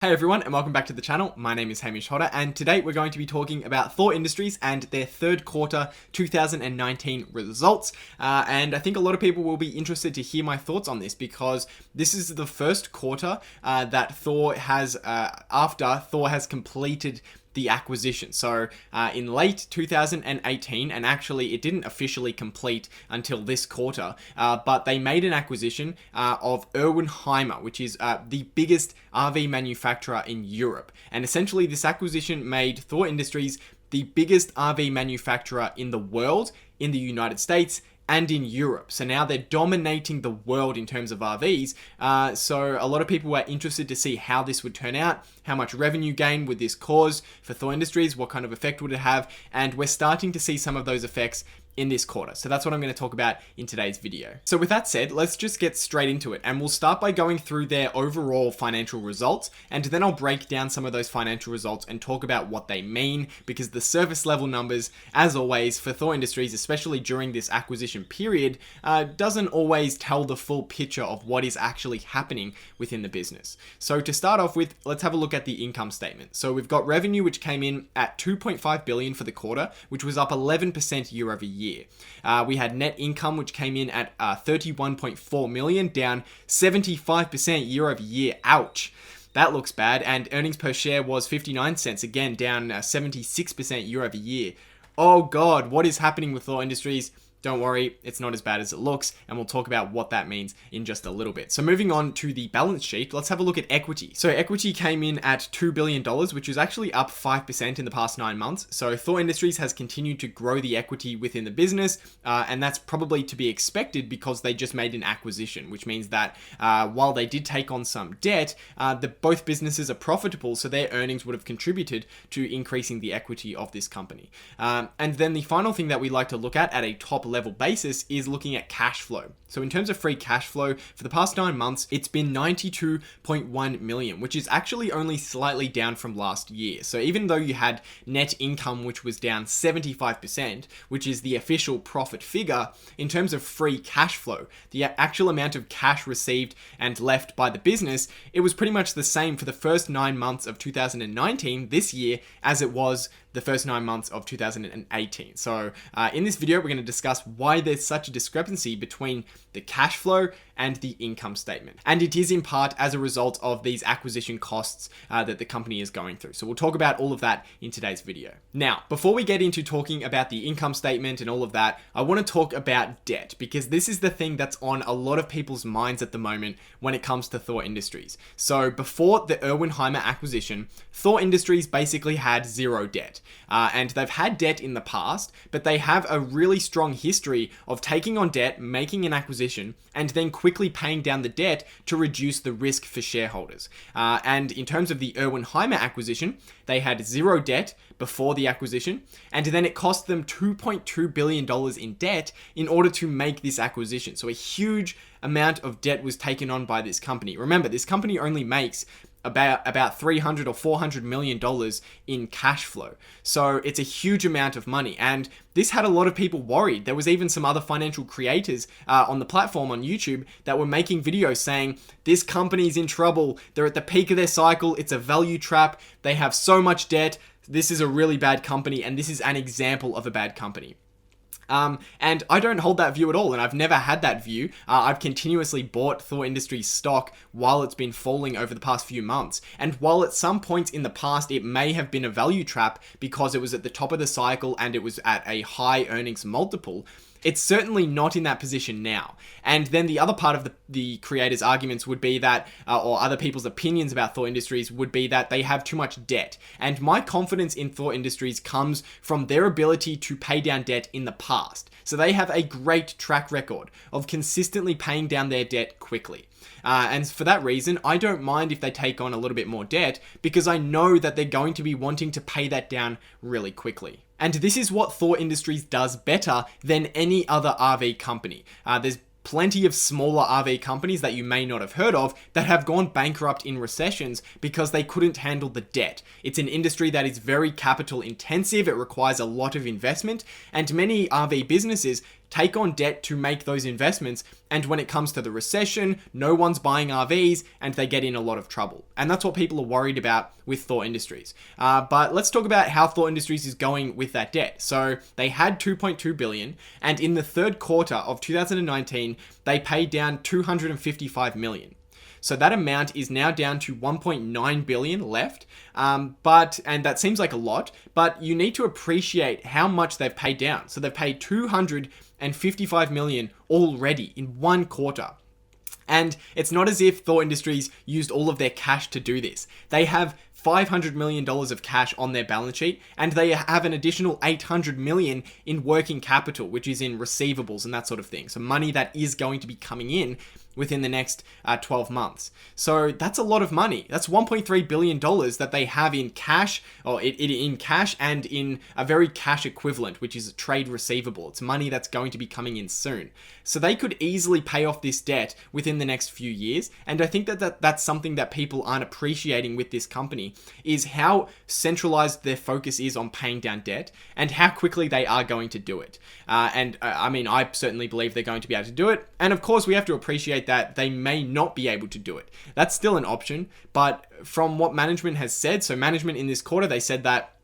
Hey everyone, and welcome back to the channel. My name is Hamish Hodder, and today we're going to be talking about Thor Industries and their third quarter 2019 results. And I think a lot of people will be interested to hear my thoughts on this because this is the first quarter that Thor has, after Thor has completed the acquisition. So in late 2018, and actually it didn't officially complete until this quarter, but they made an acquisition of Erwin-Hymer, which is the biggest RV manufacturer in Europe. And essentially this acquisition made Thor Industries the biggest RV manufacturer in the world, in the United States, and in Europe. So now they're dominating the world in terms of RVs. So a lot of people were interested to see how this would turn out, how much revenue gain would this cause for Thor Industries, what kind of effect would it have, and we're starting to see some of those effects in this quarter. So that's what I'm going to talk about in today's video. So with that said, let's just get straight into it, and we'll start by going through their overall financial results, and then I'll break down some of those financial results and talk about what they mean, because the service level numbers, as always, for Thor Industries, especially during this acquisition period, doesn't always tell the full picture of what is actually happening within the business. So to start off with, let's have a look at the income statement. So we've got revenue, which came in at 2.5 billion for the quarter, which was up 11% year over year. We had net income, which came in at 31.4 million, down 75% year over year. Ouch. That looks bad. And earnings per share was 59 cents, again down 76% year over year. Oh God, what is happening with Thor Industries? Don't worry, it's not as bad as it looks, and we'll talk about what that means in just a little bit. So moving on to the balance sheet, let's have a look at equity. So equity came in at $2 billion, which is actually up 5% in the past 9 months. So Thor Industries has continued to grow the equity within the business, and that's probably to be expected because they just made an acquisition, which means that while they did take on some debt, both businesses are profitable, so their earnings would have contributed to increasing the equity of this company. And then the final thing that we like to look at a top level basis is looking at cash flow. So in terms of free cash flow, for the past 9 months, it's been 92.1 million, which is actually only slightly down from last year. So even though you had net income, which was down 75%, which is the official profit figure, in terms of free cash flow, the actual amount of cash received and left by the business, it was pretty much the same for the first 9 months of 2019, this year, as it was the first 9 months of 2018. So in this video, we're going to discuss why there's such a discrepancy between the cash flow and the income statement. And it is in part as a result of these acquisition costs that the company is going through. So we'll talk about all of that in today's video. Now, before we get into talking about the income statement and all of that, I want to talk about debt, because this is the thing that's on a lot of people's minds at the moment when it comes to Thor Industries. So before the Erwin-Hymer acquisition, Thor Industries basically had zero debt. And they've had debt in the past, but they have a really strong history of taking on debt, making an acquisition, and then quickly paying down the debt to reduce the risk for shareholders. And in terms of the Erwin-Hymer acquisition, they had zero debt before the acquisition, and then it cost them $2.2 billion in debt in order to make this acquisition. So a huge amount of debt was taken on by this company. Remember, this company only makes about 300 or 400 million dollars in cash flow. So it's a huge amount of money, and this had a lot of people worried. There was even some other financial creators on the platform on YouTube that were making videos saying this company's in trouble, they're at the peak of their cycle, it's a value trap, they have so much debt, this is a really bad company, and this is an example of a bad company. And I don't hold that view at all, and I've never had that view. I've continuously bought Thor Industries stock while it's been falling over the past few months. And while at some points in the past it may have been a value trap because it was at the top of the cycle and it was at a high earnings multiple, it's certainly not in that position now. And then the other part of the creators' arguments would be that, or other people's opinions about Thor Industries would be that they have too much debt. And my confidence in Thor Industries comes from their ability to pay down debt in the past. So they have a great track record of consistently paying down their debt quickly. And for that reason, I don't mind if they take on a little bit more debt, because I know that they're going to be wanting to pay that down really quickly. And this is what Thor Industries does better than any other RV company. There's plenty of smaller RV companies that you may not have heard of that have gone bankrupt in recessions because they couldn't handle the debt. It's an industry that is very capital intensive, it requires a lot of investment, and many RV businesses take on debt to make those investments. And when it comes to the recession, no one's buying RVs and they get in a lot of trouble. And that's what people are worried about with Thor Industries. But let's talk about how Thor Industries is going with that debt. So they had 2.2 billion, and in the third quarter of 2019, they paid down 255 million. So that amount is now down to 1.9 billion left. And that seems like a lot, but you need to appreciate how much they've paid down. So they've paid 255 million already in one quarter. And it's not as if Thor Industries used all of their cash to do this. They have $500 million of cash on their balance sheet, and they have an additional $800 million in working capital, which is in receivables and that sort of thing. So money that is going to be coming in within the next 12 months. So that's a lot of money. That's $1.3 billion that they have in cash, or in cash and in a very cash equivalent, which is a trade receivable. It's money that's going to be coming in soon. So they could easily pay off this debt within the next few years. And I think that's something that people aren't appreciating with this company, is how centralized their focus is on paying down debt and how quickly they are going to do it. I certainly believe they're going to be able to do it. And of course, we have to appreciate that they may not be able to do it. That's still an option. But from what management has said, so management in this quarter, they said that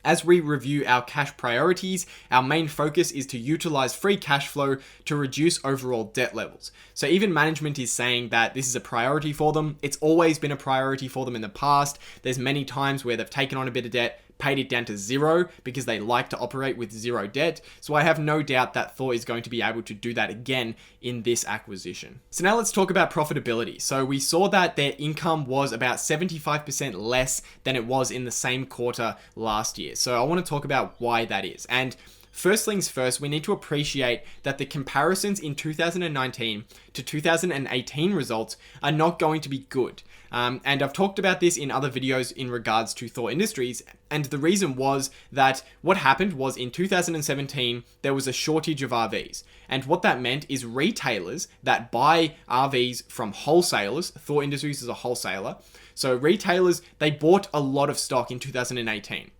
as we review our cash priorities, our main focus is to utilize free cash flow to reduce overall debt levels. So even management is saying that this is a priority for them. It's always been a priority for them in the past. There's many times where they've taken on a bit of debt, paid it down to zero because they like to operate with zero debt. So I have no doubt that Thor is going to be able to do that again in this acquisition. So now let's talk about profitability. So we saw that their income was about 75% less than it was in the same quarter last year. So I want to talk about why that is. And first things first, we need to appreciate that the comparisons in 2019 to 2018 results are not going to be good. And I've talked about this in other videos in regards to Thor Industries. And the reason was that what happened was in 2017, there was a shortage of RVs. And what that meant is retailers that buy RVs from wholesalers, Thor Industries is a wholesaler. So retailers, they bought a lot of stock in 2018.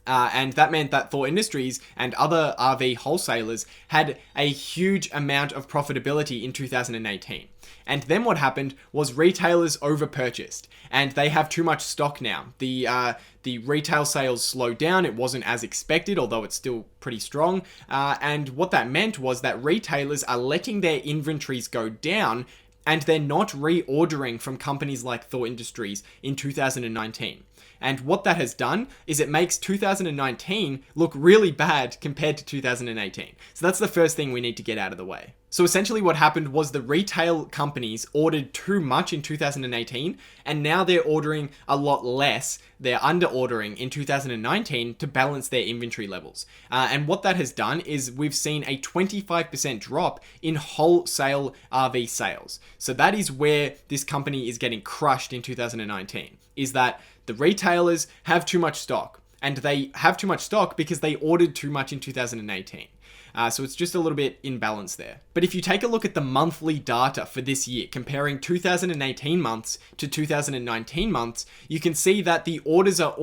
And that meant that Thor Industries and other RV wholesalers had a huge amount of profitability in 2018. And then what happened was retailers overpurchased and they have too much stock now. The retail sales slowed down. It wasn't as expected, although it's still pretty strong. And what that meant was that retailers are letting their inventories go down and they're not reordering from companies like Thor Industries in 2019. And what that has done is it makes 2019 look really bad compared to 2018. So that's the first thing we need to get out of the way. So essentially what happened was the retail companies ordered too much in 2018, and now they're ordering a lot less. They're under ordering in 2019 to balance their inventory levels. And what that has done is we've seen a 25% drop in wholesale RV sales. So that is where this company is getting crushed in 2019, is that the retailers have too much stock, and they have too much stock because they ordered too much in 2018. So it's just a little bit imbalance there. But if you take a look at the monthly data for this year, comparing 2018 months to 2019 months, you can see that the orders are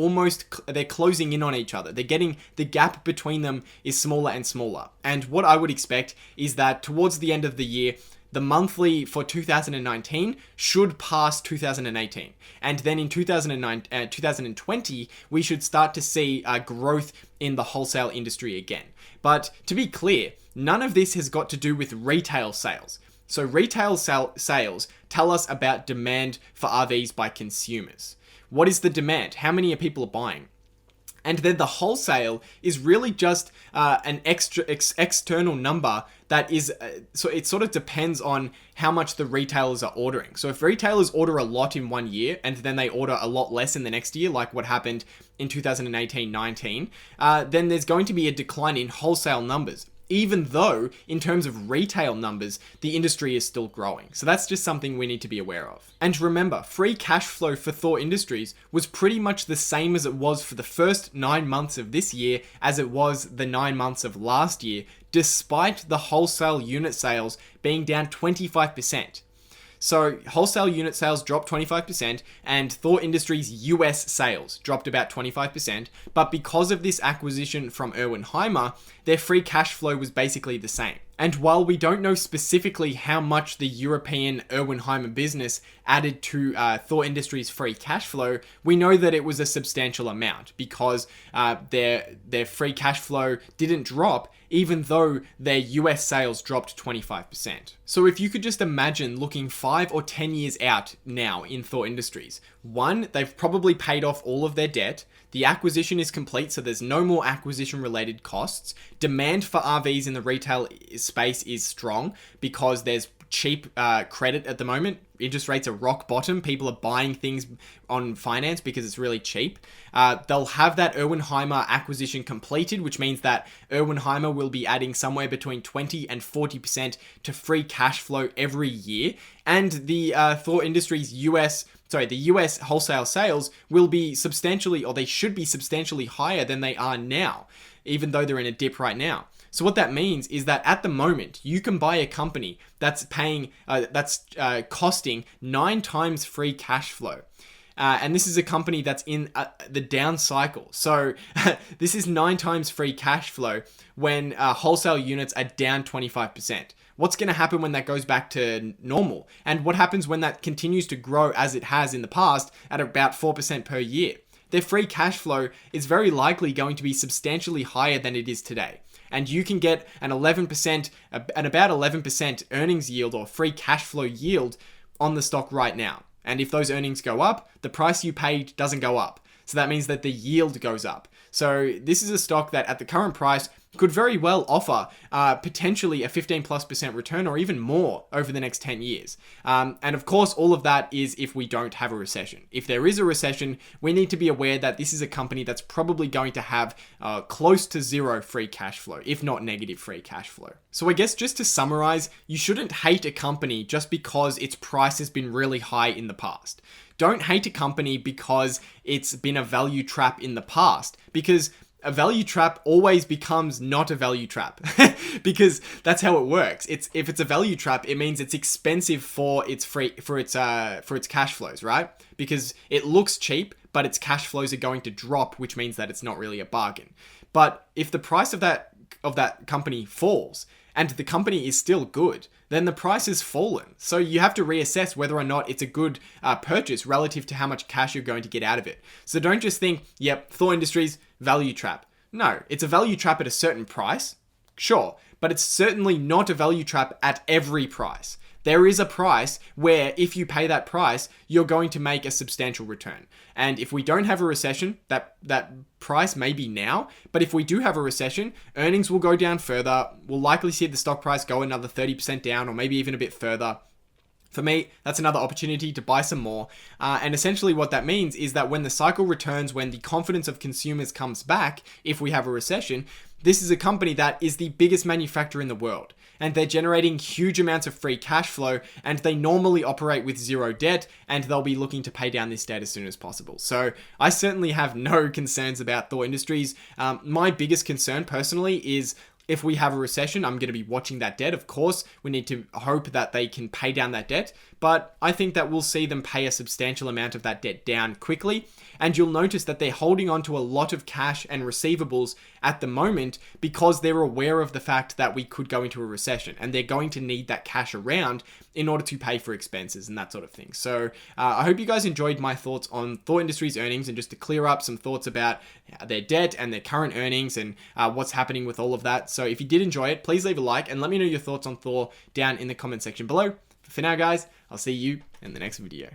they're closing in on each other. The gap between them is smaller and smaller. And what I would expect is that towards the end of the year, the monthly for 2019 should pass 2018. And then in 2020, we should start to see growth in the wholesale industry again. But to be clear, none of this has got to do with retail sales. So retail sales tell us about demand for RVs by consumers. What is the demand? How many people are buying? And then the wholesale is really just an external number that is, so it sort of depends on how much the retailers are ordering. So if retailers order a lot in 1 year and then they order a lot less in the next year, like what happened in 2018-19, then there's going to be a decline in wholesale numbers, even though in terms of retail numbers, the industry is still growing. So that's just something we need to be aware of. And remember, free cash flow for Thor Industries was pretty much the same as it was for the first 9 months of this year as it was the 9 months of last year, despite the wholesale unit sales being down 25%. So wholesale unit sales dropped 25% and Thor Industries US sales dropped about 25%. But because of this acquisition from Erwin Hymer, their free cash flow was basically the same. And while we don't know specifically how much the European Erwin Hymer business added to Thor Industries' free cash flow, we know that it was a substantial amount because their free cash flow didn't drop even though their US sales dropped 25%. So if you could just imagine looking 5 or 10 years out now in Thor Industries, one, they've probably paid off all of their debt. The acquisition is complete, so there's no more acquisition related costs. Demand for RVs in the retail space is strong because there's cheap credit at the moment. Interest rates are rock bottom. People are buying things on finance because it's really cheap. They'll have that Erwin Hymer acquisition completed, which means that Erwin Hymer will be adding somewhere between 20 and 40% to free cash flow every year. And the Thor Industries the US wholesale sales will be substantially, or they should be substantially higher than they are now, even though they're in a dip right now. So what that means is that at the moment, you can buy a company that's costing 9 times free cash flow. And this is a company that's in the down cycle. So this is 9 times free cash flow when wholesale units are down 25%. What's going to happen when that goes back to normal? And what happens when that continues to grow as it has in the past at about 4% per year? Their free cash flow is very likely going to be substantially higher than it is today. And you can get an about 11% earnings yield or free cash flow yield on the stock right now. And if those earnings go up, the price you paid doesn't go up. So that means that the yield goes up. So this is a stock that at the current price could very well offer potentially a 15+% return or even more over the next 10 years. And of course, all of that is if we don't have a recession. If there is a recession, we need to be aware that this is a company that's probably going to have close to zero free cash flow, if not negative free cash flow. So I guess just to summarize, you shouldn't hate a company just because its price has been really high in the past. Don't hate a company because it's been a value trap in the past, because a value trap always becomes not a value trap because that's how it works. If it's a value trap, it means it's expensive for its cash flows, right? Because it looks cheap, but its cash flows are going to drop, which means that it's not really a bargain. But if the price of that company falls and the company is still good, then the price has fallen. So you have to reassess whether or not it's a good purchase relative to how much cash you're going to get out of it. So don't just think, yep, Thor Industries, value trap. No, it's a value trap at a certain price, sure, but it's certainly not a value trap at every price. There is a price where if you pay that price, you're going to make a substantial return. And if we don't have a recession, that price may be now, but if we do have a recession, earnings will go down further. We'll likely see the stock price go another 30% down or maybe even a bit further. For me, that's another opportunity to buy some more. And essentially what that means is that when the cycle returns, when the confidence of consumers comes back, if we have a recession, this is a company that is the biggest manufacturer in the world. And they're generating huge amounts of free cash flow, and they normally operate with zero debt, and they'll be looking to pay down this debt as soon as possible. So I certainly have no concerns about Thor Industries. My biggest concern personally is if we have a recession, I'm going to be watching that debt. Of course, we need to hope that they can pay down that debt, but I think that we'll see them pay a substantial amount of that debt down quickly. And you'll notice that they're holding on to a lot of cash and receivables at the moment because they're aware of the fact that we could go into a recession and they're going to need that cash around in order to pay for expenses and that sort of thing. So I hope you guys enjoyed my thoughts on Thor Industries earnings and just to clear up some thoughts about their debt and their current earnings and what's happening with all of that. So if you did enjoy it, please leave a like and let me know your thoughts on Thor down in the comment section below. For now, guys, I'll see you in the next video.